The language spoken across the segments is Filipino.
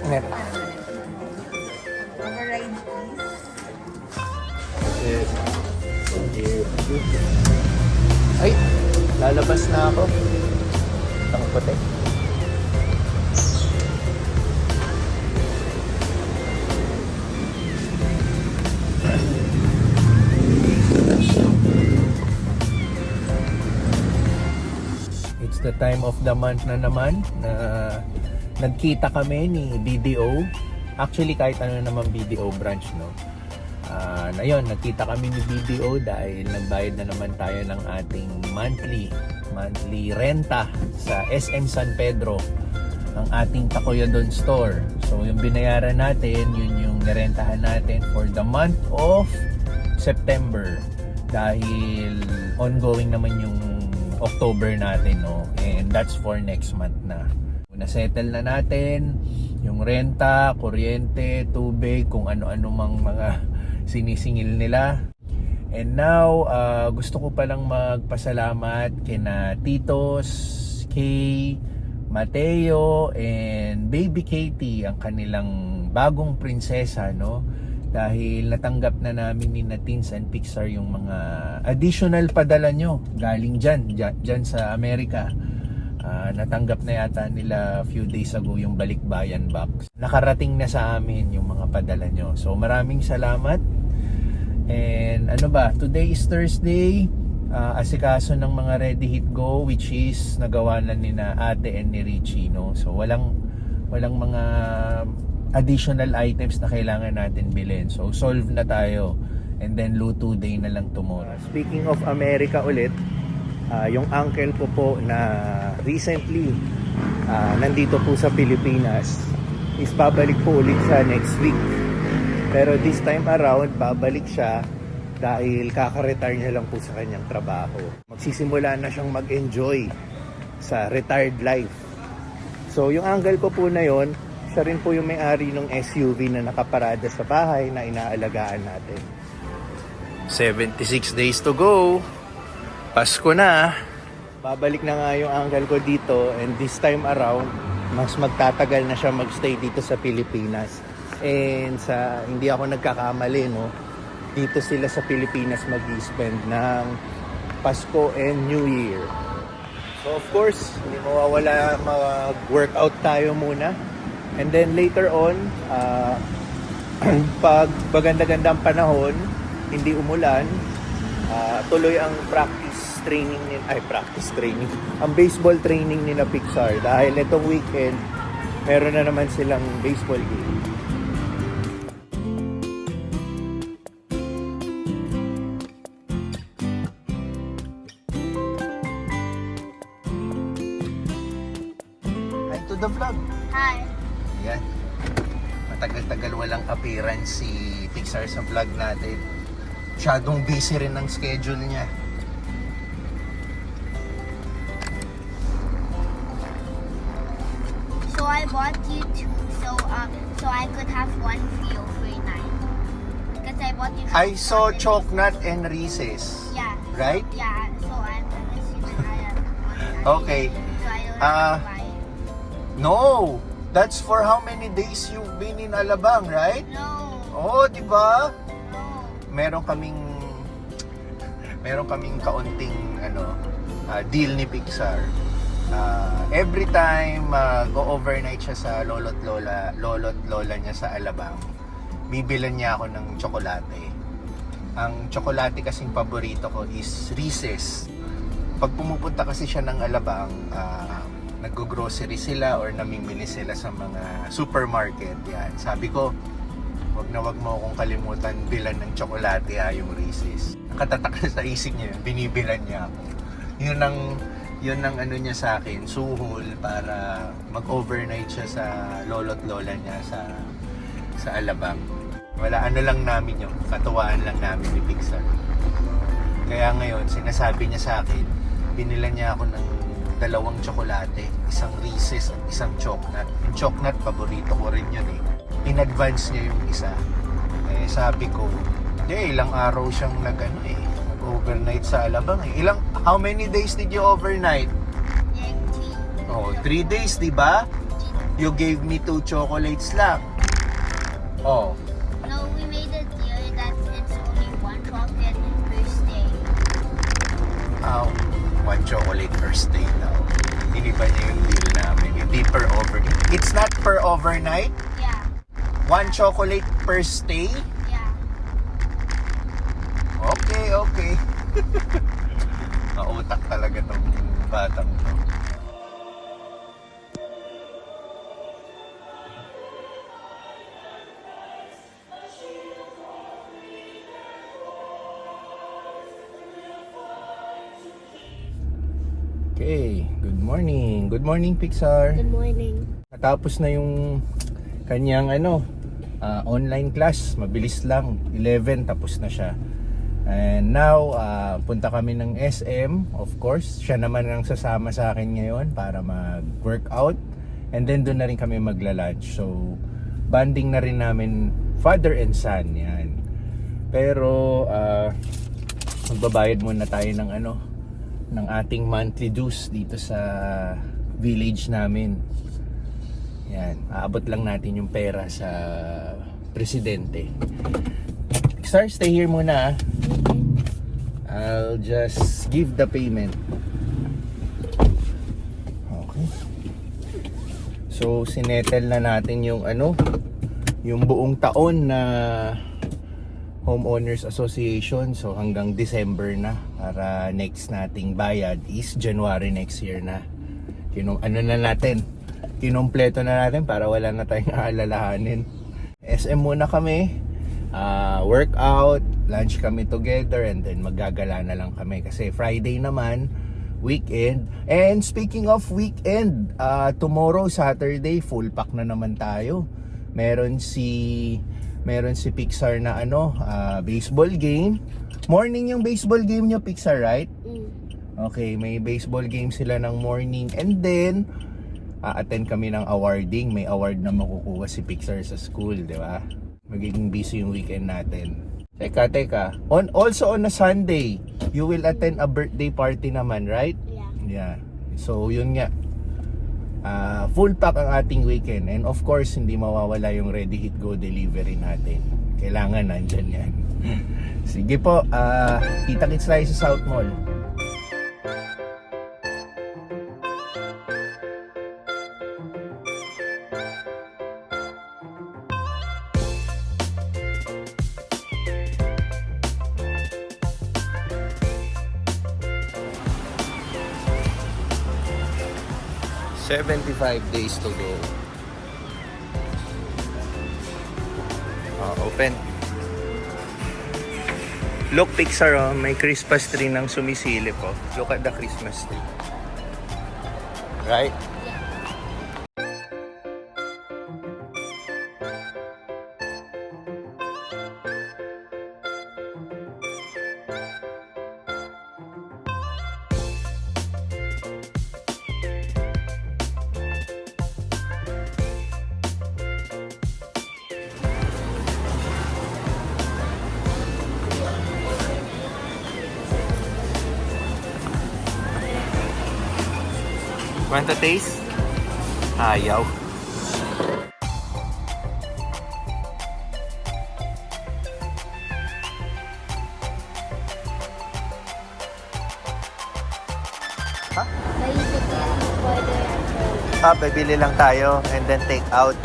Meron. Override, please. Yes. Ay, lalabas na ako. Ang puti. It's the time of the month na naman na nagkita kami ni BDO. Actually, kahit ano naman BDO branch, no? Na yun, nagkita kami ni BDO dahil nagbayad na naman tayo ng ating monthly renta sa SM San Pedro, ang ating Takoyadon store. So yung binayaran natin, yun yung nirentahan natin for the month of September dahil ongoing naman yung October natin, no? And that's for next month na. Na-settle na natin yung renta, kuryente, tubig, kung ano-ano mang mga sinisingil nila. And now, gusto ko palang magpasalamat kina Titos, Kay, Mateo, and Baby Katie, ang kanilang bagong prinsesa, no? Dahil natanggap na namin ni Natins and Pixar yung mga additional padala nyo galing dyan sa Amerika. Natanggap na yata nila a few days ago yung balikbayan box. Nakarating na sa amin yung mga padala nyo. So maraming salamat. And ano ba, today is Thursday. Asikaso ng mga Ready Hit Go, which is nagawa na ni na Ate and ni Richie, no? So walang mga additional items na kailangan natin bilhin. So solve na tayo. And then Luto Day na lang tomorrow. Speaking of America ulit, yung uncle ko po na recently nandito po sa Pilipinas is babalik po ulit siya next week. Pero this time around, babalik siya dahil kaka-retire niya lang po sa kanyang trabaho. Magsisimula na siyang mag-enjoy sa retired life. So yung uncle ko po na yon, siya rin po yung may-ari ng SUV na nakaparada sa bahay na inaalagaan natin. 76 days to go. Pasko na. Babalik na nga yung uncle ko dito, and this time around, mas magtatagal na siya magstay dito sa Pilipinas. And hindi ako nagkakamali, no? Dito sila sa Pilipinas mag-spend ng Pasko and New Year. So of course, hindi mawawala, mag-workout tayo muna. And then later on, pag maganda-gandang panahon, hindi umulan, tuloy ang practice training, ang baseball training ni na Pixar dahil itong weekend meron na naman silang baseball game. Hi to the vlog. Hi. Ayan. Matagal-tagal walang appearance si Pixar sa vlog natin. Masyadong busy rin ng schedule niya. So I bought you two, so I could have one free overnight. Because I bought you. I saw Chocolate and Reese's. Yeah. Right? Yeah. So I'm assuming I have one. Okay. So I don't have to buy it. No, that's for how many days you've been in Alabang, right? No. Oh, di ba? No. Meron kaming kaunting deal ni Pixar. Every time go overnight siya sa lolo't lola niya sa Alabang, bibilan niya ako ng tsokolate. Ang tsokolate kasing paborito ko is Reese's. Pag pumupunta kasi siya ng Alabang, nag-grocery sila or namimili sila sa mga supermarket. Yan. Sabi ko, wag mo akong kalimutan bilan ng tsokolate, yung Reese's. Nakatatak sa isip niya yun, binibilan niya ako. Yun ang ano niya sa akin, suhol para mag-overnight siya sa lolo't lola niya sa Alabang. Wala, ano lang namin yun, katuwaan lang namin ni Pixar. Kaya ngayon, sinasabi niya sa akin, binilan niya ako ng 2 tsokolate, isang Reese's at isang Chocolate. Yung Chocolate, paborito ko rin yun eh. In-advance niya yung isa. Eh sabi ko, ilang araw siyang nag-overnight sa Alabang eh. How many days did you overnight? Like 3. Oh, 3 days, di ba? You gave me 2 chocolates lang. Oh. No, we made a deal that it's only 1 chocolate per stay. Ow. 1 chocolate per stay daw. Iniba niya yung deal namin. Hindi per overnight. It's not per overnight. Yeah, 1 chocolate per stay. yeah. Okay. Nautak talaga tong batang to. Okay, good morning. Good morning, Pixar. Good morning. Natapos na yung kanyang online class. Mabilis lang. 11 tapos na siya. And now, punta kami ng SM. Of course, siya naman ang sasama sa akin ngayon para mag-workout. And then doon na rin kami magla-lunch. So, bonding na rin namin father and son. Yan. Pero, magbabayad muna tayo ng ating monthly dues dito sa village namin. Yan, aabot lang natin yung pera sa presidente. Sir, stay here muna. I'll just give the payment. Okay. So, sinettle na natin yung yung buong taon na Homeowners Association. So hanggang December na, para next nating bayad is January next year na. Kinumpleto na natin para wala na tayong aalalahanin. SM muna kami, workout, lunch kami together, and then maggagala na lang kami kasi Friday naman, weekend. And speaking of weekend, tomorrow Saturday, full pack na naman tayo. Meron si Pixar na baseball game. Morning yung baseball game nyo, Pixar, right? Okay, may baseball game sila ng morning. And then, attend kami ng awarding. May award na makukuha si Pixar sa school, di ba? Magiging busy yung weekend natin. Teka. Also on a Sunday, you will attend a birthday party naman, right? Yeah. So, yun nga. Full pack ang ating weekend, and of course hindi mawawala yung Ready Hit Go delivery natin. Kailangan nandyan yan. Sige po, kita-kits tayo sa South Mall. $75 days to go. Open. Look, Pixar, may Christmas tree nang sumisilip. Look at the Christmas tree. Right? Want to taste? Ayaw. Ha? Bibili lang tayo and then take out.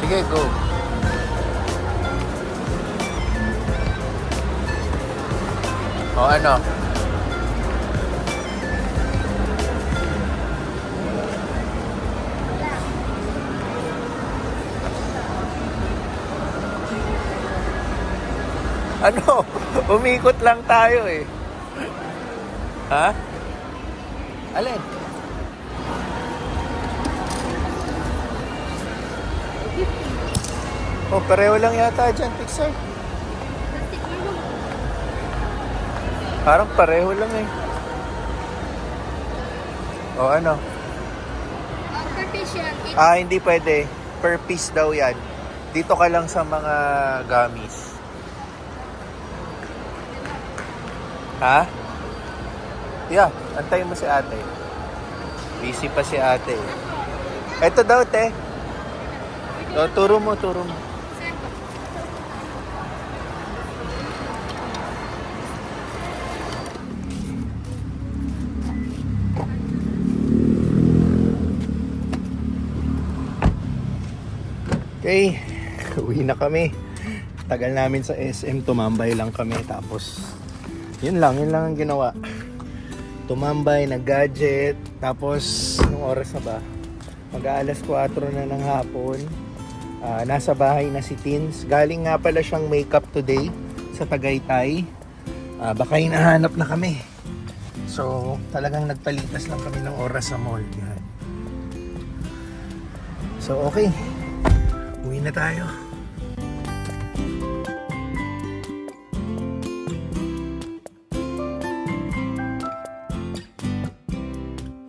Sige, go. O ano? Ano? Umikot lang tayo eh. Ha? Alin? Oh, pareho lang yata dyan, Pixar. Parang pareho lang eh. O ano? Per piece yan. Hindi pwede. Per piece daw yan. Dito ka lang sa mga gummies. Ha? Yeah, antayin mo si ate. Busy pa si ate. Eto daw, te. O, turo mo, turo mo. Okay, uwi na kami. Tagal namin sa SM, tumambay lang kami. Tapos, yun lang ang ginawa. Tumambay, nag-gadget. Tapos, anong oras na ba? Mag-aalas 4 na ng hapon. Nasa bahay na si Tins. Galing nga pala siyang makeup today sa Tagaytay. Baka hinahanap na kami. So, talagang nagpalitas lang kami ng oras sa mall. Yan. So, okay. Uwi na tayo.